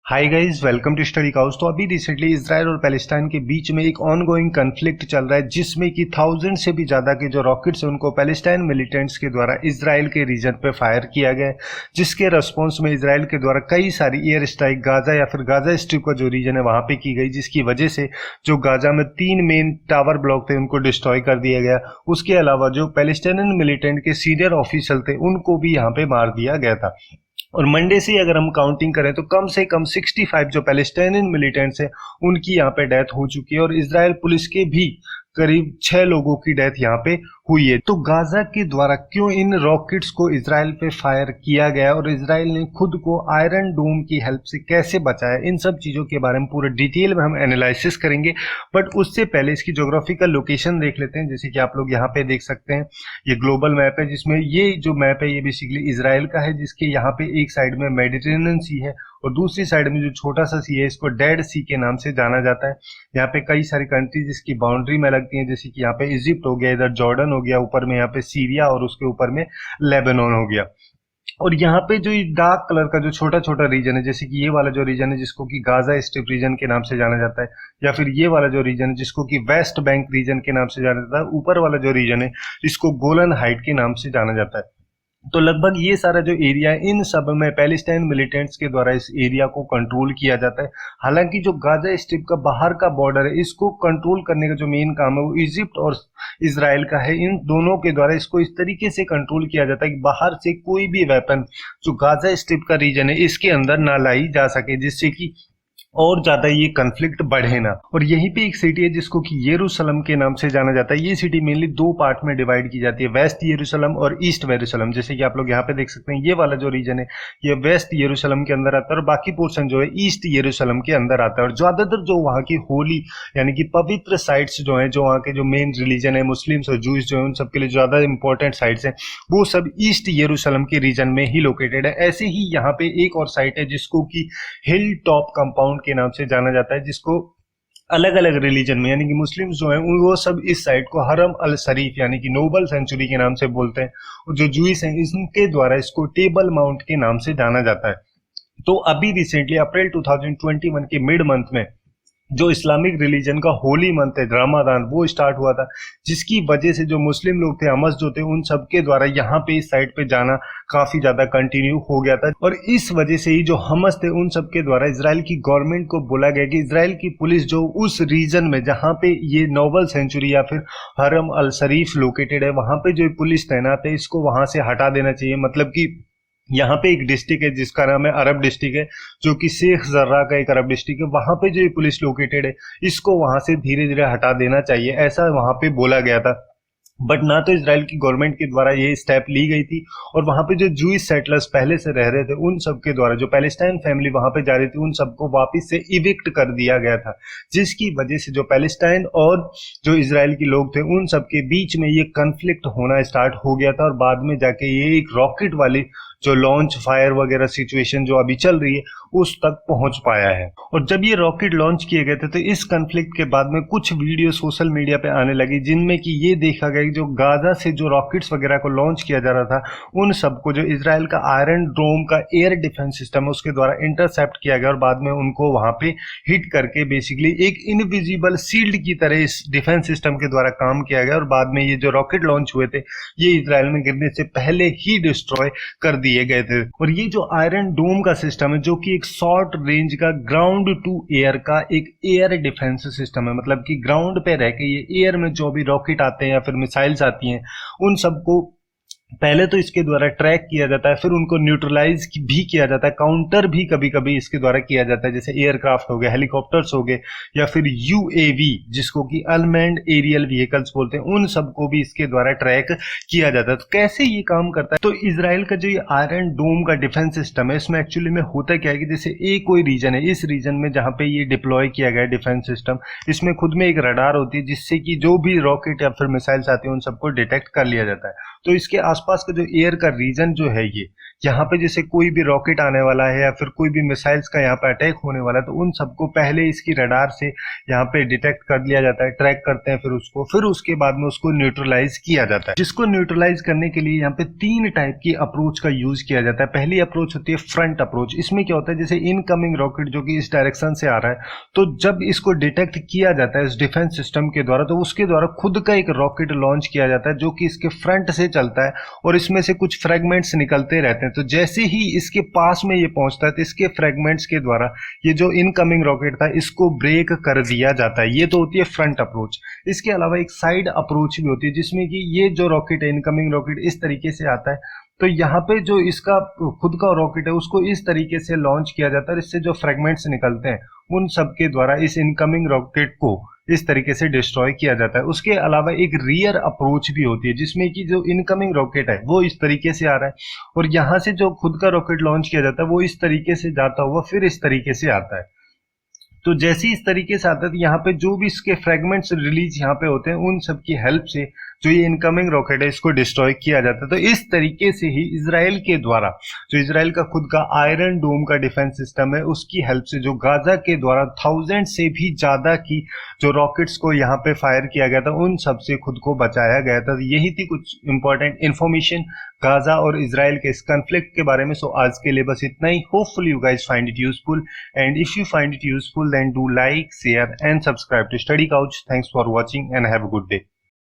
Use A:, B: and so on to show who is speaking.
A: Hi guys, welcome to study cows. तो अभी recently Israel और पैलेस्टाइन के बीच में एक ऑनगोइंग कन्फ्लिक्ट चल रहा है, जिसमें कि 1000 से भी ज्यादा के जो रॉकेट्स हैं उनको पैलेस्टाइन मिलिटेंट्स के द्वारा इसराइल के रीजन पे फायर किया गया है, जिसके रेस्पॉन्स में इसराइल के द्वारा कई सारी एयर स्ट्राइक गाजा या फिर गाजा स्ट्रिप का जो रीजन है वहां पे की गई, जिसकी वजह से जो गाजा में 3 मेन टावर ब्लॉक थे उनको डिस्ट्रॉय कर दिया गया। उसके अलावा जो पैलेस्टाइनियन मिलिटेंट के सीनियर ऑफिशियल थे उनको भी यहाँ पे मार दिया गया था। और मंडे से अगर हम काउंटिंग करें तो कम से कम 65 जो पैलेस्टाइनियन मिलिटेंट्स हैं उनकी यहाँ पे डेथ हो चुकी है, और इसराइल पुलिस के भी करीब 6 लोगों की डेथ यहाँ पे हुई है। तो गाजा के द्वारा क्यों इन रॉकेट्स को इसराइल पे फायर किया गया और इसराइल ने खुद को आयरन डोम की हेल्प से कैसे बचाया, इन सब चीजों के बारे में पूरे डिटेल में हम एनालिसिस करेंगे। बट उससे पहले इसकी ज्योग्राफिकल लोकेशन देख लेते हैं। जैसे कि आप लोग यहाँ पे देख सकते हैं, ये ग्लोबल मैप है, जिसमें ये जो मैप है ये बेसिकली इसराइल का है, जिसके यहाँ पे एक साइड में मेडिटेरेनियन सी है और दूसरी साइड में जो छोटा सा सी है इसको डेड सी के नाम से जाना जाता है। यहाँ पे कई सारी कंट्रीज इसकी बाउंड्री में लगती हैं, जैसे कि यहाँ पे इजिप्ट हो गया, इधर जॉर्डन हो गया, ऊपर में यहाँ पे सीरिया और उसके ऊपर में लेबनान हो गया। और यहाँ पे जो डार्क कलर का जो छोटा छोटा रीजन है, जैसे कि ये वाला जो रीजन है जिसको कि गाजा स्ट्रिप रीजन के नाम से जाना जाता है, या फिर ये वाला जो रीजन है जिसको कि वेस्ट बैंक रीजन के नाम से जाना जाता है, ऊपर वाला जो रीजन है इसको गोलन हाइट के नाम से जाना जाता है। तो लगभग ये सारा जो एरिया है इन सब में पैलेस्टाइन मिलिटेंट्स के द्वारा इस एरिया को कंट्रोल किया जाता है। हालांकि जो गाजा स्ट्रिप का बाहर का बॉर्डर है इसको कंट्रोल करने का जो मेन काम है वो इजिप्ट और इसराइल का है। इन दोनों के द्वारा इसको इस तरीके से कंट्रोल किया जाता है कि बाहर से कोई भी वेपन जो गाजा स्ट्रिप का रीजन है इसके अंदर ना लाई जा सके, जिससे कि और ज्यादा ये कन्फ्लिक्ट बढ़े ना। और यहीं पे एक सिटी है जिसको कि यरूशलेम के नाम से जाना जाता है। ये सिटी मेनली 2 पार्ट में डिवाइड की जाती है, वेस्ट यरूशलेम और ईस्ट यरूशलेम। जैसे कि आप लोग यहाँ पे देख सकते हैं, ये वाला जो रीजन है ये वेस्ट यरूशलेम के अंदर आता है और बाकी पोर्शन जो है ईस्ट यरूशलेम के अंदर आता है। और ज्यादातर जो वहाँ की होली यानी कि पवित्र साइट्स जो है, जो वहाँ के जो मेन रिलीजन है मुस्लिम्स और जूस जो है, उन सबके लिए ज्यादा इंपॉर्टेंट साइट्स हैं वो सब ईस्ट यरूशलेम के रीजन में ही लोकेटेड है। ऐसे ही यहाँ पे एक और साइट है जिसको कि हिल टॉप कंपाउंड के नाम से जाना जाता है, जिसको अलग अलग रिलीजन में यानी कि मुस्लिम्स जो हैं वो सब इस साइट को हरम अल शरीफ यानी कि नोबल सेंचुरी के नाम से बोलते हैं, और जो जूइस हैं इनके द्वारा इसको टेबल माउंट के नाम से जाना जाता है। तो अभी रिसेंटली अप्रैल 2021 के मिड मंथ में जो इस्लामिक रिलीजन का होली मंथ है रमादान वो स्टार्ट हुआ था, जिसकी वजह से जो मुस्लिम लोग थे, हमस जो थे, उन सबके द्वारा यहाँ पे इस साइड पे जाना काफी ज्यादा कंटिन्यू हो गया था। और इस वजह से ही जो हमस थे उन सबके द्वारा इसराइल की गवर्नमेंट को बोला गया कि इसराइल की पुलिस जो उस रीजन में जहाँ पे ये नोबल सेंचुरी या फिर हरम अल शरीफ लोकेटेड है वहां पे जो पुलिस तैनात है इसको वहां से हटा देना चाहिए। मतलब कि यहाँ पे एक डिस्ट्रिक्ट है जिसका नाम है अरब डिस्ट्रिक्ट है, जो कि शेख जर्रा का एक अरब डिस्ट्रिक्ट है, वहां पे जो ये पुलिस लोकेटेड है इसको वहां से धीरे धीरे हटा देना चाहिए, ऐसा वहां पे बोला गया था। बट ना तो इसराइल की गवर्नमेंट के द्वारा ये स्टेप ली गई थी, और वहां पे जो जूइश सेटलर्स पहले से रह रहे थे उन सब के द्वारा जो पैलेस्टाइन फैमिली वहां पे जा रही थी उन सबको वापस से इविक्ट कर दिया गया था, जिसकी वजह से जो पैलेस्टाइन और जो इसराइल के लोग थे उन सब के बीच में ये कन्फ्लिक्ट होना स्टार्ट हो गया था। और बाद में जाके ये एक रॉकेट वाली जो लॉन्च फायर वगैरह सिचुएशन जो अभी चल रही है उस तक पहुंच पाया है। और जब ये रॉकेट लॉन्च किए गए थे तो इस कन्फ्लिक्ट के बाद में कुछ वीडियो सोशल मीडिया पे आने लगी, जिनमें कि ये देखा गया कि जो गाजा से जो रॉकेट्स वगैरह को लॉन्च किया जा रहा था उन सबको जो इसराइल का आयरन डोम का एयर डिफेंस सिस्टम है उसके द्वारा इंटरसेप्ट किया गया, और बाद में उनको वहां पे हिट करके बेसिकली एक इनविजिबल शील्ड की तरह इस डिफेंस सिस्टम के द्वारा काम किया गया। और बाद में ये जो रॉकेट लॉन्च हुए थे ये इसराइल में गिरने से पहले ही डिस्ट्रॉय कर दिए गए थे। और ये जो आयरन डोम का सिस्टम है जो कि एक शॉर्ट रेंज का ग्राउंड टू एयर का एक एयर डिफेंस सिस्टम है, मतलब कि ग्राउंड पे रह के ये एयर में जो भी रॉकेट आते हैं या फिर मिसाइल्स आती हैं उन सबको पहले तो इसके द्वारा ट्रैक किया जाता है, फिर उनको न्यूट्रलाइज भी किया जाता है, काउंटर भी कभी कभी इसके द्वारा किया जाता है, जैसे एयरक्राफ्ट हो गए, हेलीकॉप्टर्स हो गए, या फिर यूएवी जिसको कि अनमैन्ड एरियल व्हीकल्स बोलते हैं, उन सबको भी इसके द्वारा ट्रैक किया जाता है। तो कैसे ये काम करता है, तो इसराइल का जो ये आयरन डोम का डिफेंस सिस्टम है इसमें एक्चुअली में होता क्या है कि जैसे एक कोई रीजन है, इस रीजन में जहां पे ये डिप्लॉय किया गया डिफेंस सिस्टम, इसमें खुद में एक रडार होती है जिससे कि जो भी रॉकेट या फिर मिसाइल्स आती है उन सबको डिटेक्ट कर लिया जाता है। तो इसके आसपास का जो एयर का रीजन जो है यहाँ पे जैसे कोई भी रॉकेट आने वाला है या फिर कोई भी मिसाइल्स का यहाँ पे अटैक होने वाला है, तो उन सबको पहले इसकी रडार से यहाँ पे डिटेक्ट कर लिया जाता है, ट्रैक करते हैं फिर उसके बाद में उसको न्यूट्रलाइज किया जाता है। जिसको न्यूट्रलाइज करने के लिए यहाँ पे 3 टाइप की अप्रोच का यूज किया जाता है। पहली अप्रोच होती है फ्रंट अप्रोच। इसमें क्या होता है, जैसे इनकमिंग रॉकेट जो कि इस डायरेक्शन से आ रहा है, तो जब इसको डिटेक्ट किया जाता है इस डिफेंस सिस्टम के द्वारा, तो उसके द्वारा खुद का एक रॉकेट लॉन्च किया जाता है जो कि इसके फ्रंट से चलता है और इसमें से कुछ फ्रेगमेंट्स निकलते रहते हैं। तो जैसे ही इसके पास में ये पहुंचता है तो इसके फ्रेगमेंट्स के द्वारा ये जो इनकमिंग रॉकेट था इसको ब्रेक कर दिया जाता है। ये तो होती है फ्रंट अप्रोच। इसके अलावा एक साइड अप्रोच भी होती है जिसमें कि ये जो रॉकेट है, इनकमिंग रॉकेट इस तरीके से आता है, तो यहाँ पे जो इसका खुद का रॉकेट है उसको इस तरीके से लॉन्च किया जाता है, इससे जो फ्रेगमेंट्स निकलते हैं उन सब के द्वारा इस इनकमिंग रॉकेट को इस तरीके से डिस्ट्रॉय किया जाता है। उसके अलावा एक रियर अप्रोच भी होती है जिसमें कि जो इनकमिंग रॉकेट है वो इस तरीके से आ रहा है और यहाँ से जो खुद का रॉकेट लॉन्च किया जाता है वो इस तरीके से जाता हुआ फिर इस तरीके से आता है। तो जैसे इस तरीके से आता है तो यहाँ पे जो भी इसके फ्रेगमेंट्स रिलीज यहाँ पे होते हैं उन सब की हेल्प से जो ये इनकमिंग रॉकेट है इसको डिस्ट्रॉय किया जाता है। तो इस तरीके से ही इजराइल के द्वारा, जो इजराइल का खुद का आयरन डोम का डिफेंस सिस्टम है उसकी हेल्प से जो गाजा के द्वारा 1000 से भी ज्यादा की जो रॉकेट्स को यहाँ पे फायर किया गया था उन सब से खुद को बचाया गया था। तो यही थी कुछ इंपॉर्टेंट इन्फॉर्मेशन गाजा और इजराइल के इस कॉन्फ्लिक्ट के बारे में। सो आज के लिए बस इतना ही। Hopefully you guys find it useful, and if you find it useful then do like, share and subscribe to Study Couch. Thanks for watching and have a good day.